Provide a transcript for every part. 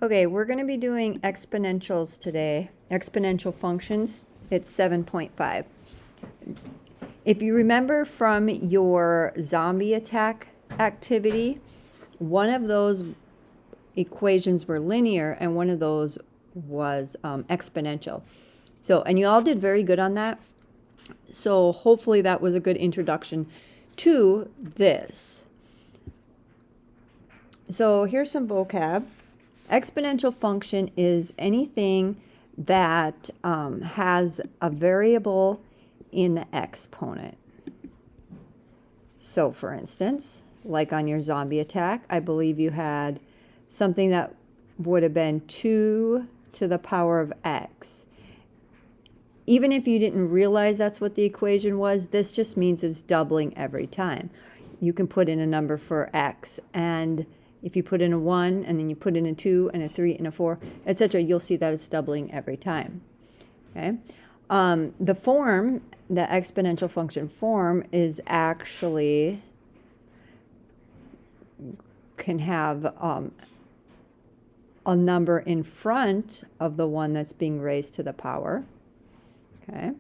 Okay, we're going to be doing exponentials today, exponential functions. It's 7.5. If you remember from your zombie attack activity, one of those equations were linear and one of those was exponential. So, and you all did very good on that. So hopefully that was a good introduction to this. So here's some vocab. Exponential function is anything that has a variable in the exponent. So for instance, like on your zombie attack, I believe you had something that would have been 2 to the power of x. Even if you didn't realize that's what the equation was, this just means it's doubling every time. You can put in a number for x, and if you put in a 1 and then you put in a 2 and a 3 and a 4, etc., you'll see that it's doubling every time. Okay. The form, the exponential function form, is actually can have a number in front of the one that's being raised to the power. Okay.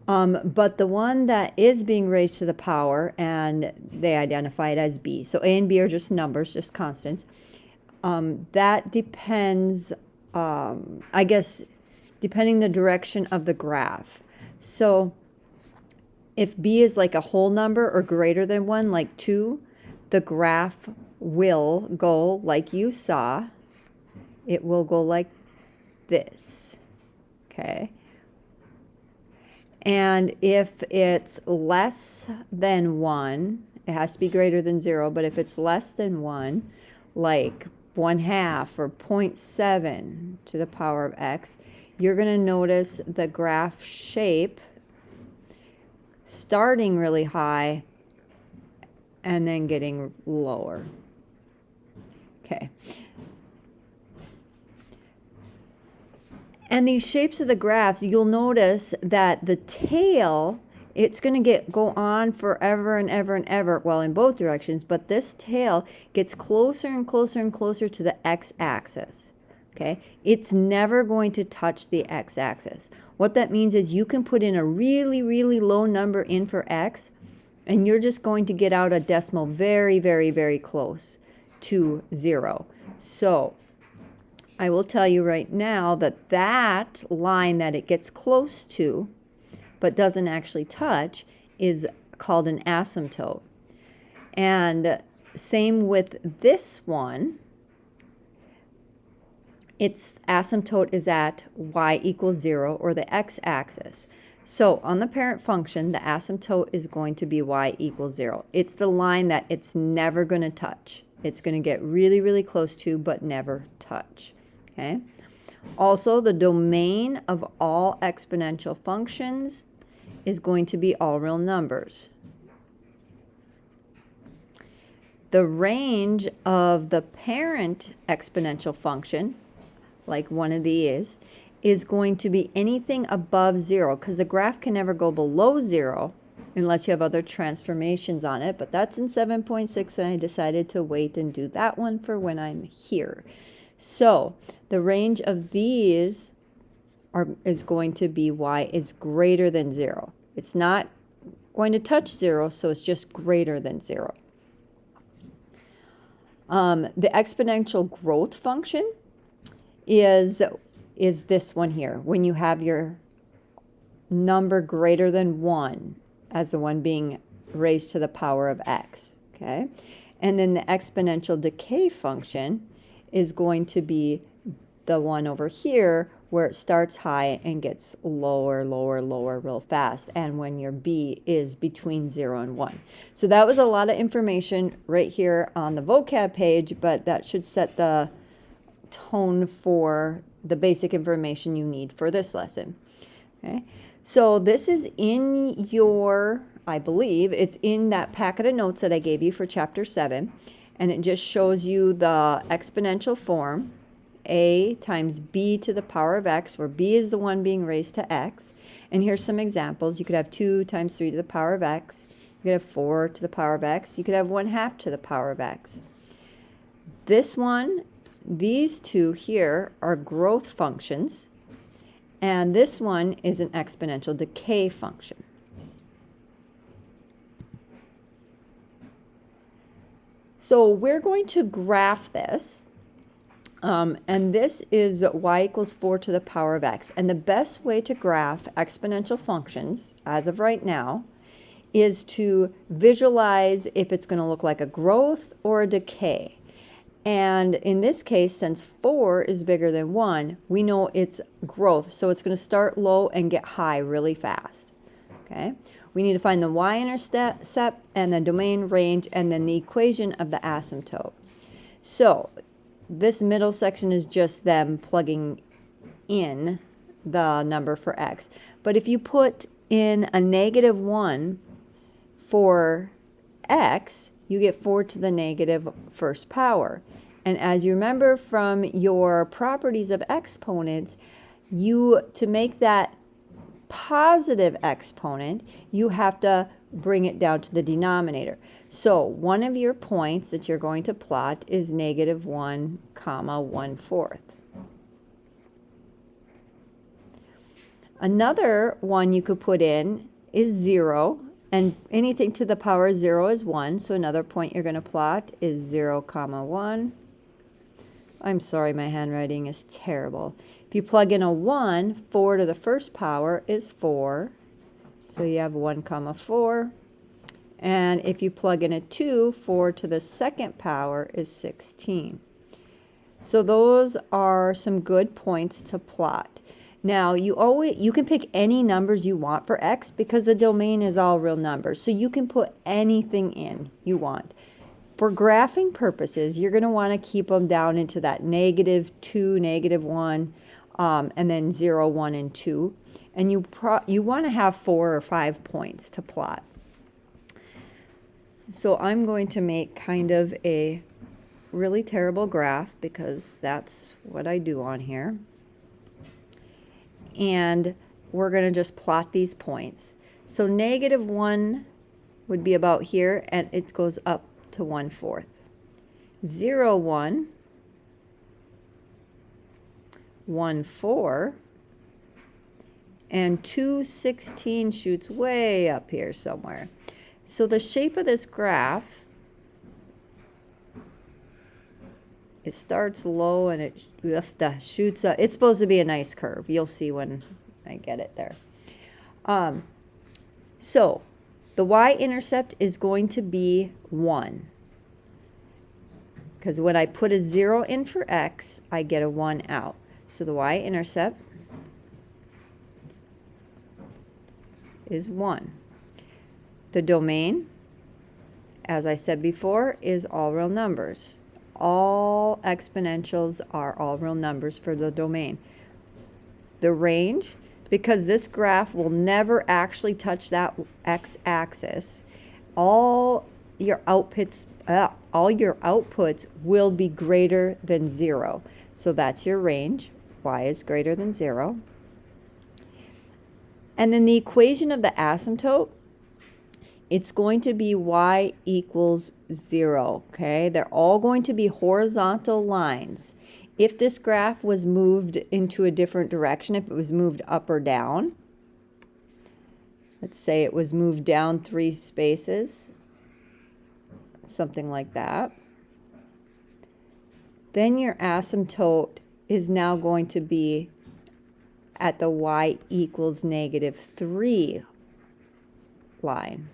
But the one that is being raised to the power, and they identify it as b. So a and b are just numbers, just constants. That depends, I guess, depending the direction of the graph. So if b is like a whole number or greater than 1, like 2, the graph will go like you saw. It will go like this. Okay. And if it's less than 1, it has to be greater than 0, but if it's less than 1, like 1/2 or 0.7 to the power of x, you're going to notice the graph shape starting really high and then getting lower. Okay. And these shapes of the graphs, you'll notice that the tail, it's going to go on forever and ever and ever, well, in both directions, but this tail gets closer and closer and closer to the x-axis. Okay? It's never going to touch the x-axis. What that means is you can put in a really, really low number in for x, and you're just going to get out a decimal very, very, very close to 0. So I will tell you right now that that line that it gets close to but doesn't actually touch is called an asymptote. And same with this one. Its asymptote is at y equals 0, or the x-axis. So on the parent function, the asymptote is going to be y equals 0. It's the line that it's never going to touch. It's going to get really, really close to but never touch. Okay. Also, the domain of all exponential functions is going to be all real numbers. The range of the parent exponential function, like one of these, is going to be anything above 0, because the graph can never go below 0 unless you have other transformations on it. But that's in 7.6, and I decided to wait and do that one for when I'm here. So the range of these is going to be y is greater than 0. It's not going to touch 0, so it's just greater than 0. The exponential growth function is this one here, when you have your number greater than 1 as the one being raised to the power of x. Okay? And then the exponential decay function is going to be the one over here where it starts high and gets lower, lower, lower real fast, and when your b is between 0 and 1. So that was a lot of information right here on the vocab page, but that should set the tone for the basic information you need for this lesson. Okay, so this is in your, I believe, it's in that packet of notes that I gave you for chapter 7. And it just shows you the exponential form, a times b to the power of x, where b is the one being raised to x. And here's some examples. You could have 2 times 3 to the power of x. You could have 4 to the power of x. You could have 1/2 to the power of x. This one these two here are growth functions, and this one is an exponential decay function. So we're going to graph this, and this is y equals 4 to the power of x. And the best way to graph exponential functions, as of right now, is to visualize if it's going to look like a growth or a decay. And in this case, since 4 is bigger than 1, we know it's growth. So it's going to start low and get high really fast. Okay? We need to find the y-intercept and the domain range and then the equation of the asymptote. So this middle section is just them plugging in the number for x. But if you put in a -1 for x, you get 4 to the negative first power. And as you remember from your properties of exponents, to make that positive exponent, you have to bring it down to the denominator. So one of your points that you're going to plot is -1, 1/4. Another one you could put in is 0, and anything to the power of 0 is 1. So another point you're going to plot is 0, 1. I'm sorry, my handwriting is terrible. If you plug in a 1, 4 to the first power is 4. So you have 1, 4. And if you plug in a 2, 4 to the second power is 16. So those are some good points to plot. Now, you can pick any numbers you want for x because the domain is all real numbers. So you can put anything in you want. For graphing purposes, you're going to want to keep them down into that -2, -1, and then 0, 1, and 2. And you want to have 4 or 5 points to plot. So I'm going to make kind of a really terrible graph because that's what I do on here. And we're going to just plot these points. So -1 would be about here, and it goes up to 1/4. 0, 1, 1/4, and 2, 16 shoots way up here somewhere. So the shape of this graph, it starts low and it shoots up. It's supposed to be a nice curve. You'll see when I get it there. So the y-intercept is going to be 1. Because when I put a 0 in for x, I get a 1 out. So the y-intercept is 1. The domain, as I said before, is all real numbers. All exponentials are all real numbers for the domain. The range, because this graph will never actually touch that x-axis, all your outputs will be greater than 0. So that's your range. Y is greater than 0. And then the equation of the asymptote, it's going to be y equals 0, okay? They're all going to be horizontal lines. If this graph was moved into a different direction, if it was moved up or down, let's say it was moved down 3 spaces, something like that, then your asymptote is now going to be at the y equals -3 line.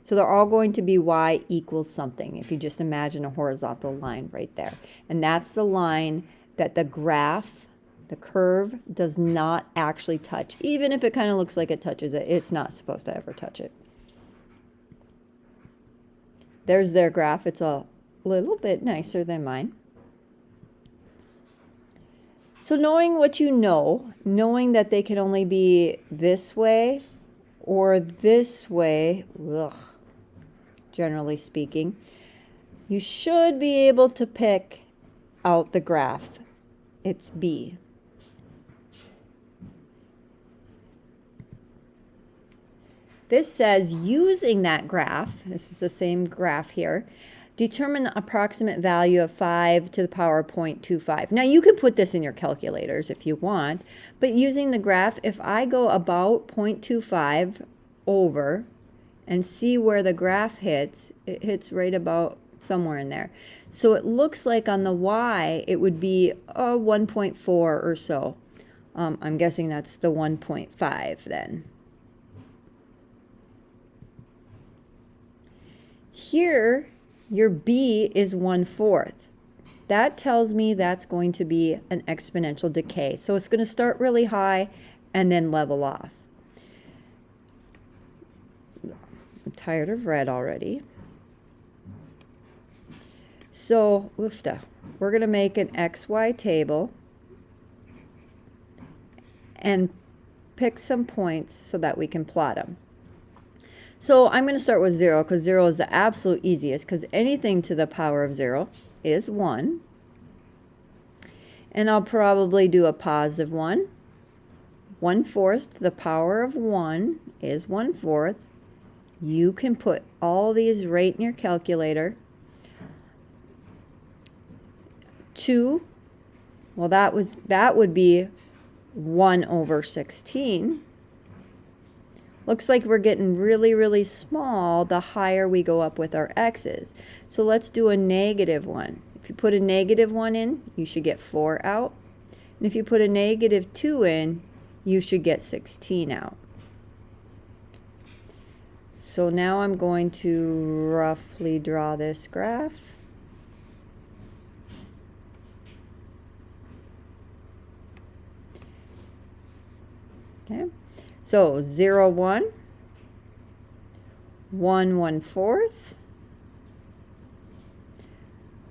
So they're all going to be y equals something, if you just imagine a horizontal line right there. And that's the line that the graph, the curve, does not actually touch. Even if it kind of looks like it touches it, it's not supposed to ever touch it. There's their graph. It's a little bit nicer than mine. So knowing what you know, knowing that they can only be this way or this way, generally speaking, you should be able to pick out the graph. It's B. This says using that graph, this is the same graph here, Determine the approximate value of 5 to the power of 0.25. Now you can put this in your calculators if you want, but using the graph, if I go about 0.25 over and see where the graph hits, it hits right about somewhere in there. So it looks like on the y it would be 1.4 or so. I'm guessing that's the 1.5 then. Here, your b is 1/4. That tells me that's going to be an exponential decay. So it's going to start really high and then level off. I'm tired of red already. So, oofta, we're going to make an XY table and pick some points so that we can plot them. So I'm going to start with 0 because 0 is the absolute easiest, because anything to the power of 0 is 1. And I'll probably do a positive 1. 1/4 to the power of 1 is 1/4. You can put all these right in your calculator. 2, well that would be 1/16. Looks like we're getting really, really small the higher we go up with our x's. So let's do a -1. If you put a -1 in, you should get 4 out. And if you put a -2 in, you should get 16 out. So now I'm going to roughly draw this graph. Okay. So 0, 1, 1, 1/4,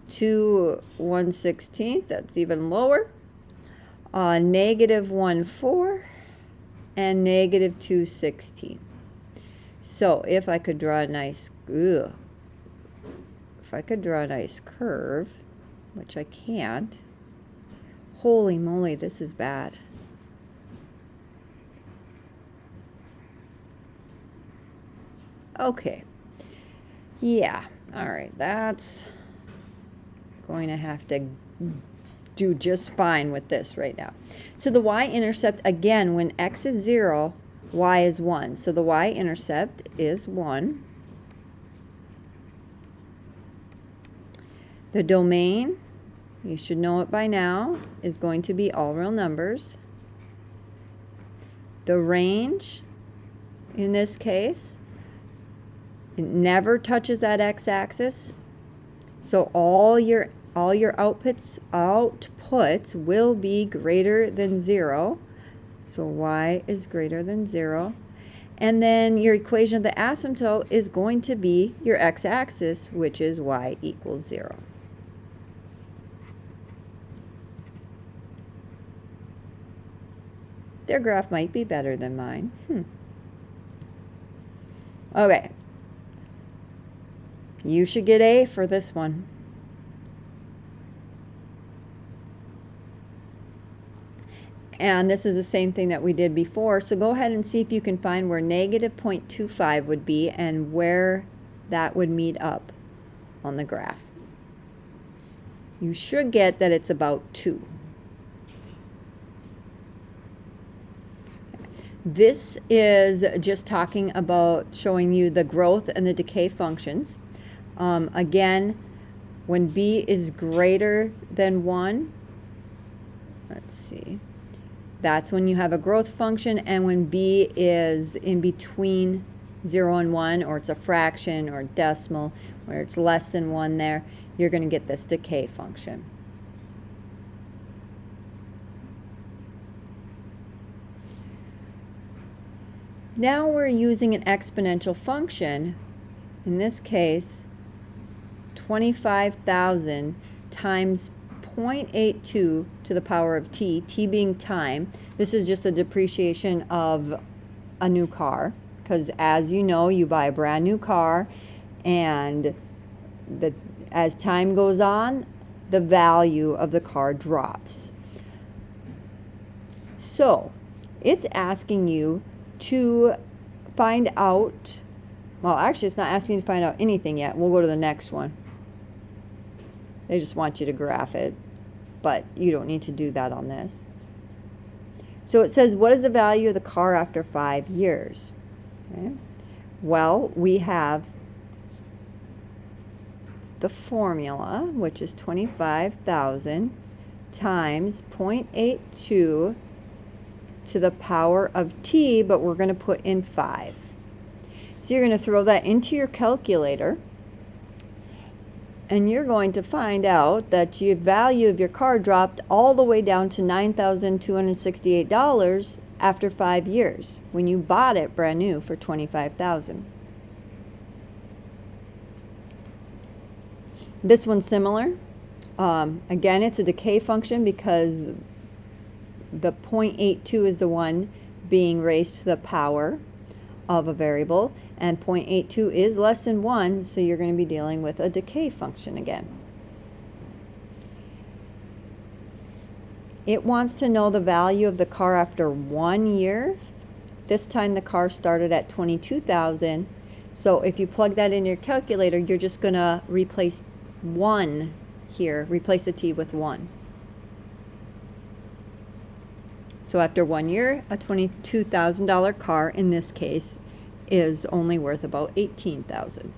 2, 1/16, that's even lower, -1/4, and -2/16. So if I could draw a nice, curve, which I can't, holy moly, this is bad. Okay, yeah, all right, that's going to have to do just fine with this right now. So the y-intercept, again, when x is 0, y is 1. So the y-intercept is 1. The domain, you should know it by now, is going to be all real numbers. The range, in this case, it never touches that x-axis, so all your outputs will be greater than 0. So y is greater than 0. And then your equation of the asymptote is going to be your x-axis, which is y equals 0. Their graph might be better than mine. Okay. You should get A for this one. And this is the same thing that we did before. So go ahead and see if you can find where -0.25 would be and where that would meet up on the graph. You should get that it's about 2. This is just talking about showing you the growth and the decay functions. Again, when b is greater than 1, let's see, that's when you have a growth function, and when b is in between 0 and 1, or it's a fraction or decimal, where it's less than 1 there, you're going to get this decay function. Now we're using an exponential function. In this case, 25,000 times 0.82 to the power of t, t being time. This is just a depreciation of a new car, because as you know, you buy a brand new car, and as time goes on, the value of the car drops. So it's asking you to find out, well, actually it's not asking you to find out anything yet. We'll go to the next one. They just want you to graph it, but you don't need to do that on this. So it says, what is the value of the car after 5 years? Okay. Well, we have the formula, which is 25,000 times 0.82 to the power of t, but we're going to put in 5. So you're going to throw that into your calculator, and you're going to find out that your value of your car dropped all the way down to $9,268 after 5 years when you bought it brand new for $25,000. This one's similar. Again, it's a decay function because the 0.82 is the one being raised to the power of a variable, and 0.82 is less than 1, so you're going to be dealing with a decay function again. It wants to know the value of the car after 1 year. This time the car started at 22,000, so if you plug that in your calculator, you're just going to replace 1 here, replace the t with 1. So after 1 year, a $22,000 car in this case is only worth about $18,000.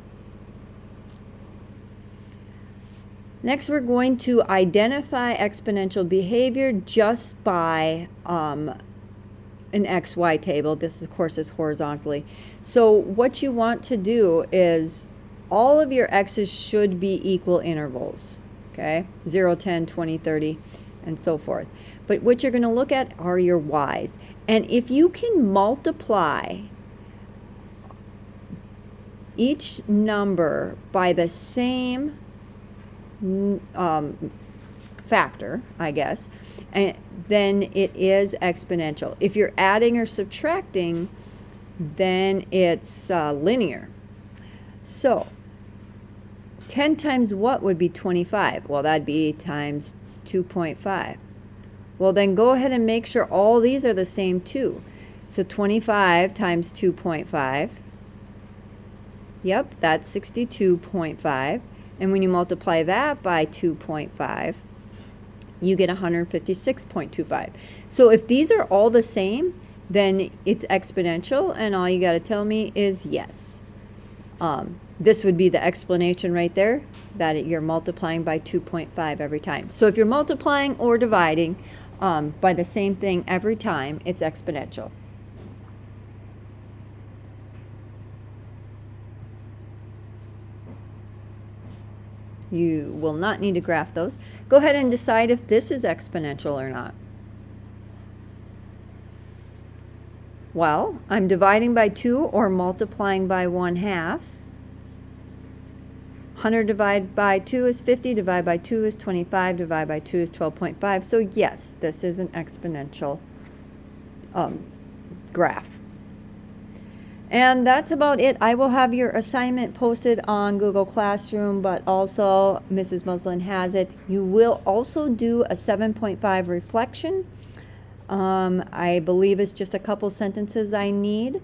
Next, we're going to identify exponential behavior just by an XY table. This, of course, is horizontally. So what you want to do is all of your x's should be equal intervals, okay? 0, 10, 20, 30, and so forth. But what you're going to look at are your y's. And if you can multiply each number by the same factor, I guess, and then it is exponential. If you're adding or subtracting, then it's linear. So 10 times what would be 25? Well, that'd be times 2.5. Well, then go ahead and make sure all these are the same too. So 25 times 2.5. Yep, that's 62.5. And when you multiply that by 2.5, you get 156.25. So if these are all the same, then it's exponential, and all you got to tell me is yes. This would be the explanation right there, that you're multiplying by 2.5 every time. So if you're multiplying or dividing by the same thing every time, it's exponential. You will not need to graph those. Go ahead and decide if this is exponential or not. Well, I'm dividing by 2 or multiplying by 1/2. 100 divided by 2 is 50, divided by 2 is 25, divided by 2 is 12.5. So yes, this is an exponential graph. And that's about it. I will have your assignment posted on Google Classroom, but also Mrs. Muslin has it. You will also do a 7.5 reflection. I believe it's just a couple sentences I need.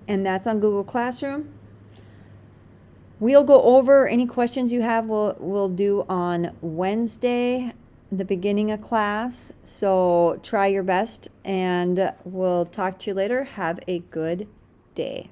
And that's on Google Classroom. We'll go over any questions you have. We'll do on Wednesday, the beginning of class. So try your best, and we'll talk to you later. Have a good day.